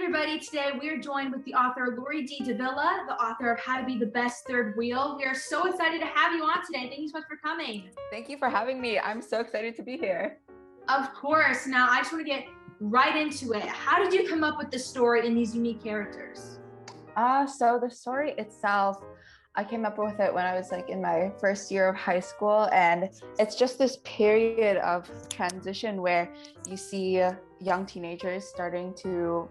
everybody, today we are joined with the author Loridee De Villa, the author of How to Be the Best Third Wheel. We are so excited to have you on today. Thank you so much for coming. Thank you for having me. I'm so excited to be here. Of course. Now I just want to get right into it. How did you come up with the story and these unique characters? So the story itself, I came up with it when I was in my first year of high school, and it's just this period of transition where you see young teenagers starting to,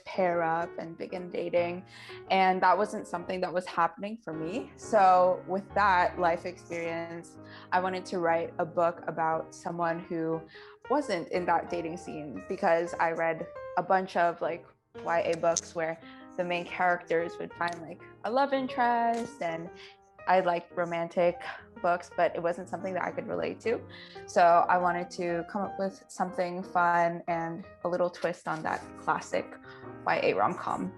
pair up and begin dating, and that wasn't something that was happening for me. So with that life experience, I wanted to write a book about someone who wasn't in that dating scene, because I read a bunch of YA books where the main characters would find a love interest, and I liked romantic books, but it wasn't something that I could relate to. So I wanted to come up with something fun and a little twist on that classic YA rom-com.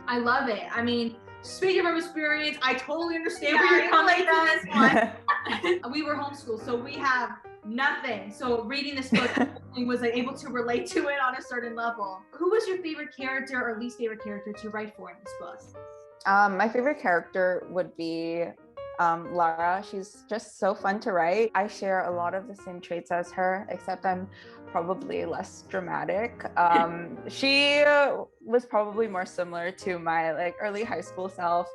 I love it. I mean, speaking from experience, I totally understand where you're coming from this one. We were homeschooled, so we have nothing. So reading this book was able to relate to it on a certain level. Who was your favorite character or least favorite character to write for in this book? My favorite character would be Lara. She's just so fun to write. I share a lot of the same traits as her, except I'm probably less dramatic. She was probably more similar to my early high school self,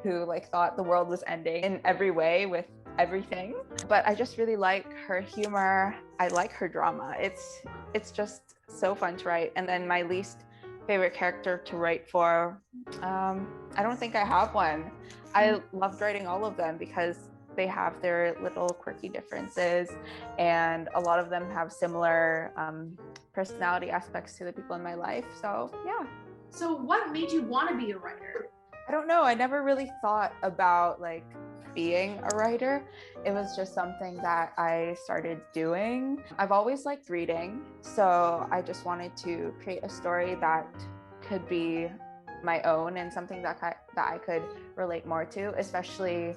who thought the world was ending in every way with everything. But I just really like her humor. I like her drama. It's just so fun to write. And then my least favorite character to write for, I don't think I have one. I loved writing all of them because they have their little quirky differences, and a lot of them have similar personality aspects to the people in my life. So yeah. So what made you want to be a writer? I don't know. I never really thought about being a writer. It was just something that I started doing. I've always liked reading, so I just wanted to create a story that could be my own and something that I could relate more to, especially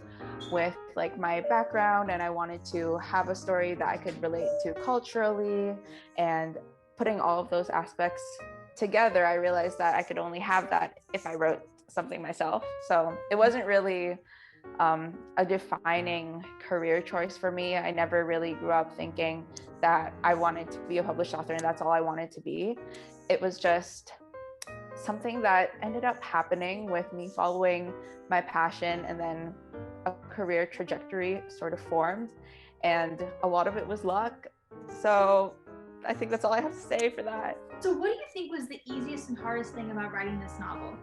with my background. And I wanted to have a story that I could relate to culturally, and putting all of those aspects together, I realized that I could only have that if I wrote something myself. So it wasn't really a defining career choice for me. I never really grew up thinking that I wanted to be a published author and that's all I wanted to be. It was just something that ended up happening with me following my passion, and then a career trajectory sort of formed, and a lot of it was luck. So I think that's all I have to say for that. So what do you think was the easiest and hardest thing about writing this novel?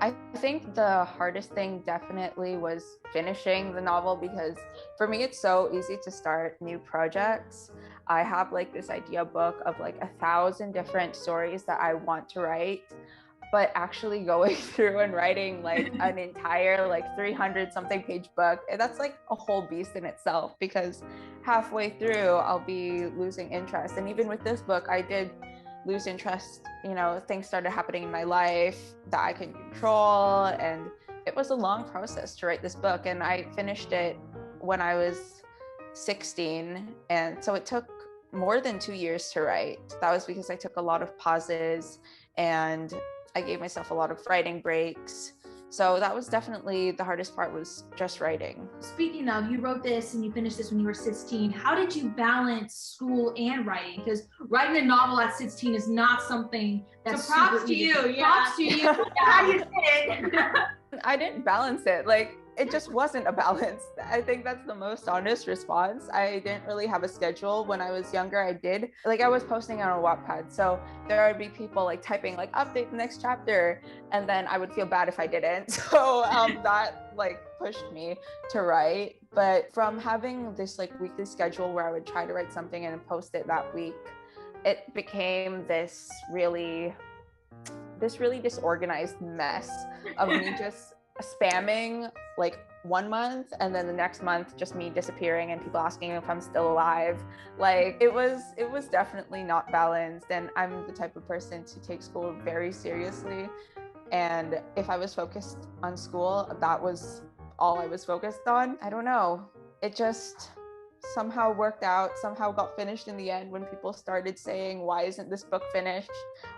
I think the hardest thing definitely was finishing the novel, because for me, it's so easy to start new projects. I have this idea book of 1,000 different stories that I want to write, but actually going through and writing an entire 300 something page book, and that's a whole beast in itself, because halfway through I'll be losing interest. And even with this book, I did lose interest. Things started happening in my life that I can control, and it was a long process to write this book. And I finished it when I was 16, and so it took more than 2 years to write. That was because I took a lot of pauses and I gave myself a lot of writing breaks. So that was definitely the hardest part, was just writing. Speaking of, you wrote this and you finished this when you were 16. How did you balance school and writing? Because writing a novel at 16 is not something that's so props super to easy. you. Yeah. Props to you. How you did it. I didn't balance it. It just wasn't a balance. I think that's the most honest response. I didn't really have a schedule. When I was younger, I did. I was posting on a Wattpad, so there would be people typing update the next chapter, and then I would feel bad if I didn't. So that pushed me to write. But from having this weekly schedule where I would try to write something and post it that week, it became this really disorganized mess of me just spamming 1 month, and then the next month just me disappearing and people asking if I'm still alive. It was definitely not balanced, and I'm the type of person to take school very seriously, and if I was focused on school, that was all I was focused on. I don't know, it just somehow worked out, somehow got finished in the end. When people started saying, why isn't this book finished?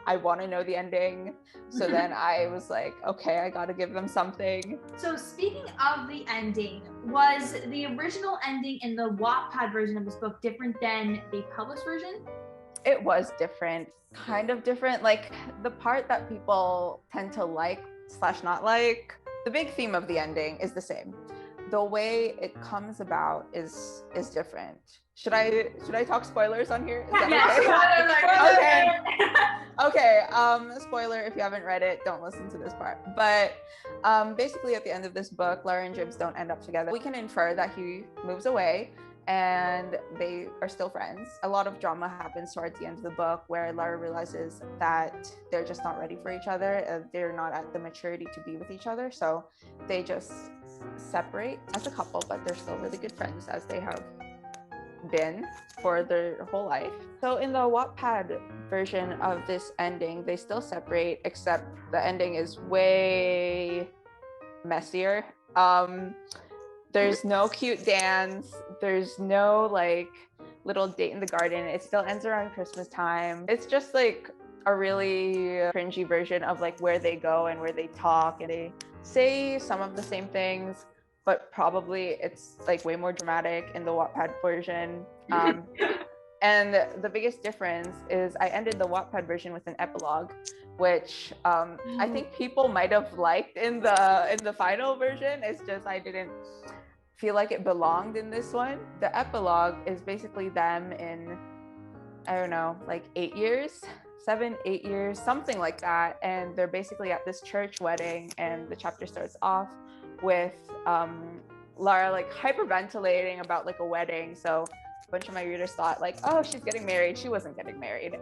I want to know the ending. So then I was like, okay, I got to give them something. So speaking of the ending, was the original ending in the Wattpad version of this book different than the published version? It was different, kind of different. Like the part that people tend to like / not like, the big theme of the ending is the same. The way it comes about is different. Should I talk spoilers on here? Is that okay? Okay. Spoiler, if you haven't read it, don't listen to this part. But basically at the end of this book, Lara and Jibs don't end up together. We can infer that he moves away and they are still friends. A lot of drama happens towards the end of the book where Lara realizes that they're just not ready for each other. They're not at the maturity to be with each other. So they just separate as a couple, but they're still really good friends as they have been for their whole life. So in the Wattpad version of this ending, they still separate, except the ending is way messier. There's no cute dance. There's no like little date in the garden. It still ends around Christmas time. It's just like a really cringy version of like where they go and where they talk, and they say some of the same things, but probably it's like way more dramatic in the Wattpad version. And the biggest difference is I ended the Wattpad version with an epilogue, which I think people might have liked in the final version. It's just I didn't feel like it belonged in this one. The epilogue is basically them in, I don't know, like 8 years, 7, 8 years, something like that. And they're basically at this church wedding, and the chapter starts off with Lara like hyperventilating about like a wedding. So a bunch of my readers thought like, oh, she's getting married. She wasn't getting married.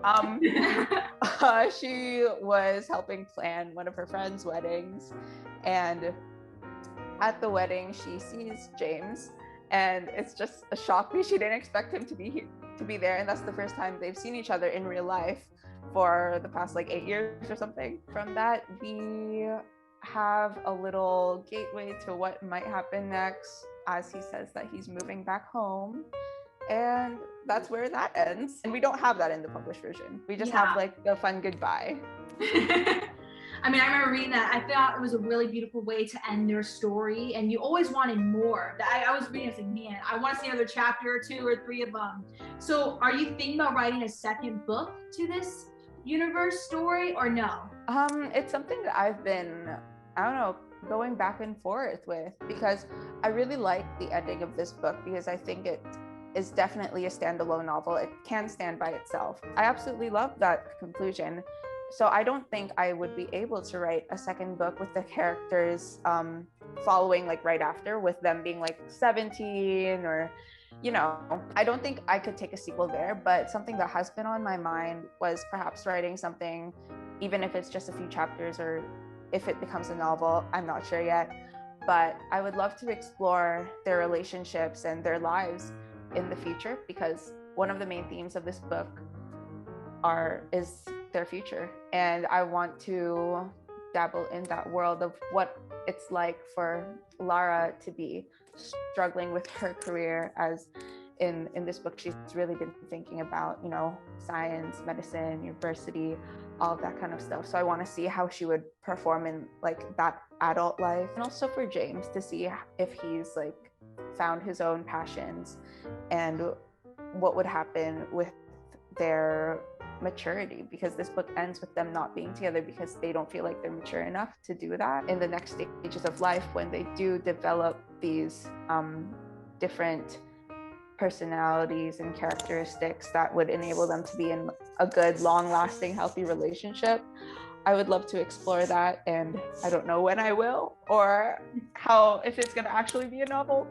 She was helping plan one of her friends' weddings, and at the wedding she sees James, and it's just a shock because she didn't expect him to be there, and that's the first time they've seen each other in real life for the past like 8 years or something. From that, we have a little gateway to what might happen next, as he says that he's moving back home, and that's where that ends. And we don't have that in the published version. We just have like a fun goodbye. I mean, I remember reading that. I thought it was a really beautiful way to end their story, and you always wanted more. I was reading, I was like, man, I want to see another chapter or 2 or 3 of them. So are you thinking about writing a second book to this universe story, or no? It's something that I've been, I don't know, going back and forth with, because I really like the ending of this book, because I think it is definitely a standalone novel. It can stand by itself. I absolutely love that conclusion. So I don't think I would be able to write a second book with the characters following like right after, with them being like 17 or, you know, I don't think I could take a sequel there. But something that has been on my mind was perhaps writing something, even if it's just a few chapters or if it becomes a novel, I'm not sure yet. But I would love to explore their relationships and their lives in the future, because one of the main themes of this book is their future, and I want to dabble in that world of what it's like for Lara to be struggling with her career, as in this book she's really been thinking about, you know, science, medicine, university, all of that kind of stuff. So I want to see how she would perform in like that adult life, and also for James to see if he's like found his own passions and what would happen with their maturity, because this book ends with them not being together because they don't feel like they're mature enough to do that in the next stages of life, when they do develop these different personalities and characteristics that would enable them to be in a good, long-lasting, healthy relationship. I would love to explore that, and I don't know when I will, or if it's going to actually be a novel,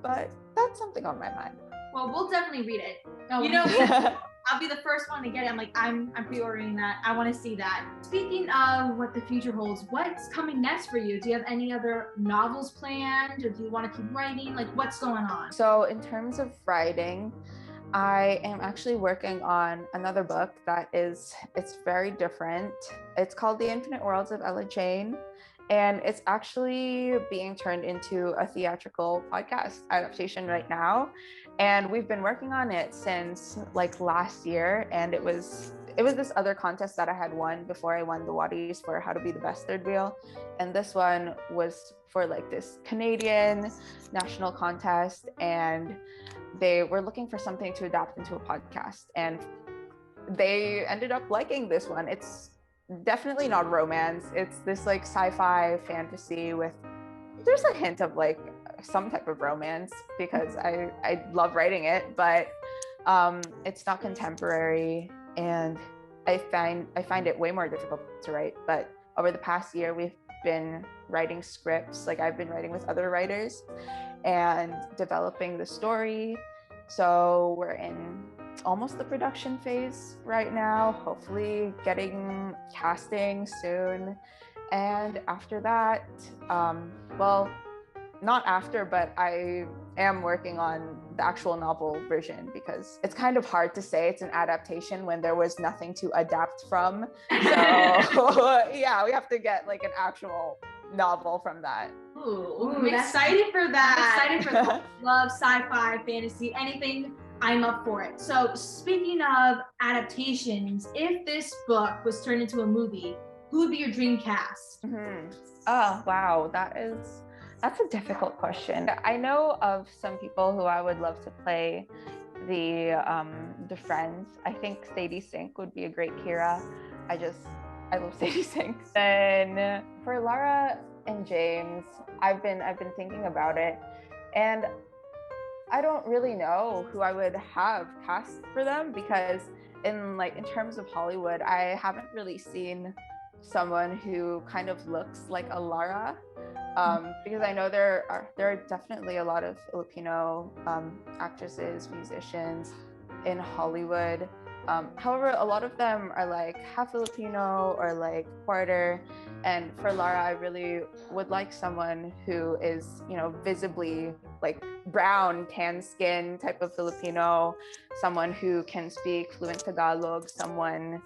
but that's something on my mind. Well, we'll definitely read it. You know, I'll be the first one to get it. I'm pre-ordering that. I want to see that. Speaking of what the future holds, what's coming next for you? Do you have any other novels planned, or do you want to keep writing? Like, what's going on? So in terms of writing, I am actually working on another book it's very different. It's called The Infinite Worlds of Ella Jane, and it's actually being turned into a theatrical podcast adaptation right now. And we've been working on it since like last year. And it was this other contest that I had won before I won the Waddies for how to be the best third wheel. And this one was for like this Canadian national contest. And they were looking for something to adapt into a podcast. And they ended up liking this one. It's definitely not romance. It's this like sci-fi fantasy with, there's a hint of like some type of romance because I love writing it, but it's not contemporary, and I find it way more difficult to write. But over the past year, we've been writing scripts. Like I've been writing with other writers and developing the story. So we're in almost the production phase right now, hopefully getting casting soon. And after that, well, not after, but I am working on the actual novel version because it's kind of hard to say it's an adaptation when there was nothing to adapt from. So yeah, we have to get like an actual novel from that. Ooh, I'm excited for that. I'm excited for that. Love sci-fi, fantasy, anything, I'm up for it. So speaking of adaptations, if this book was turned into a movie, who would be your dream cast? Oh, wow. That's a difficult question. I know of some people who I would love to play the friends. I think Sadie Sink would be a great Kira. I love Sadie Sink. Then for Lara and James, I've been thinking about it, and I don't really know who I would have cast for them because in terms of Hollywood, I haven't really seen someone who kind of looks like a Lara. Because I know there are definitely a lot of Filipino actresses, musicians in Hollywood. However, a lot of them are like half Filipino or like quarter. And for Lara, I really would like someone who is, visibly like brown, tan skin type of Filipino, someone who can speak fluent Tagalog, someone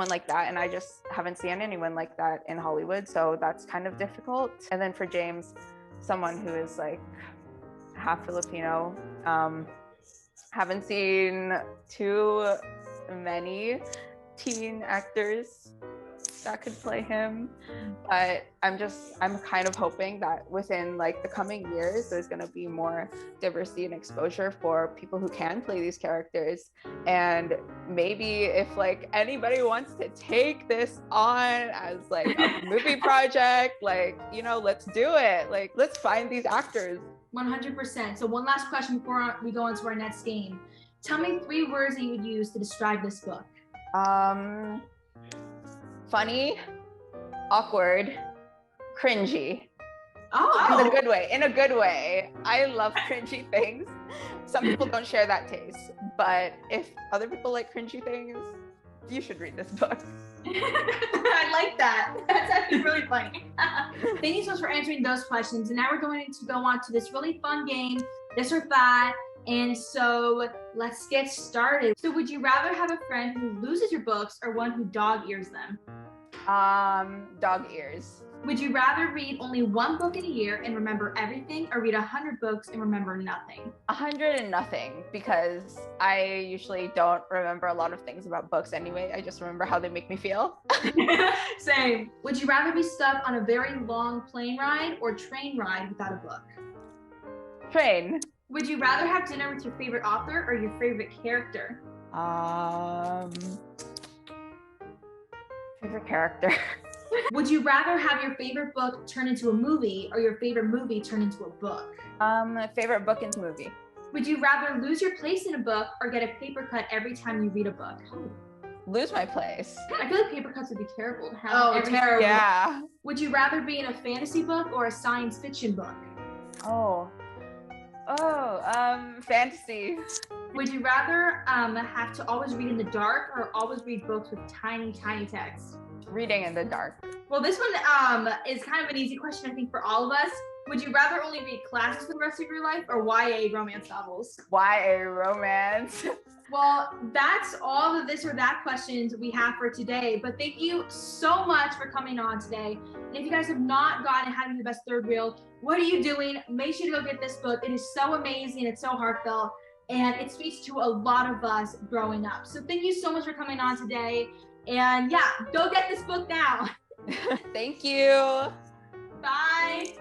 like that. And I just haven't seen anyone like that in Hollywood, so that's kind of difficult. And then for James, someone who is like half Filipino. Haven't seen too many teen actors that could play him, but I'm kind of hoping that within like the coming years there's going to be more diversity and exposure for people who can play these characters. And maybe if like anybody wants to take this on as like a movie project, like let's do it. Like let's find these actors. 100%. So one last question before we go into our next game. Tell me 3 words that you would use to describe this book. Funny, awkward, cringy. Oh, in a good way. I love cringy things. Some people don't share that taste, but if other people like cringy things, you should read this book. I like that. That's actually really funny. Thank you so much for answering those questions. And now we're going to go on to this really fun game, This or That. And so let's get started. So would you rather have a friend who loses your books or one who dog ears them? Dog ears. Would you rather read only 1 book in a year and remember everything, or read 100 books and remember nothing? 100 and nothing, because I usually don't remember a lot of things about books anyway. I just remember how they make me feel. Same. Would you rather be stuck on a very long plane ride or train ride without a book? Train. Would you rather have dinner with your favorite author or your favorite character? Favorite character. Would you rather have your favorite book turn into a movie or your favorite movie turn into a book? Favorite book into movie. Would you rather lose your place in a book or get a paper cut every time you read a book? Lose my place. I feel like paper cuts would be terrible to have. Terrible. Yeah. Would you rather be in a fantasy book or a science fiction book? Fantasy. Would you rather have to always read in the dark or always read books with tiny, tiny text? Reading in the dark. Well, this one is kind of an easy question, I think, for all of us. Would you rather only read classics for the rest of your life or YA romance novels? YA romance. Well, that's all the this or that questions we have for today. But thank you so much for coming on today. And if you guys have not gotten Having the Best Third Wheel, what are you doing? Make sure to go get this book. It is so amazing. It's so heartfelt. And it speaks to a lot of us growing up. So thank you so much for coming on today. And yeah, go get this book now. Thank you. Bye.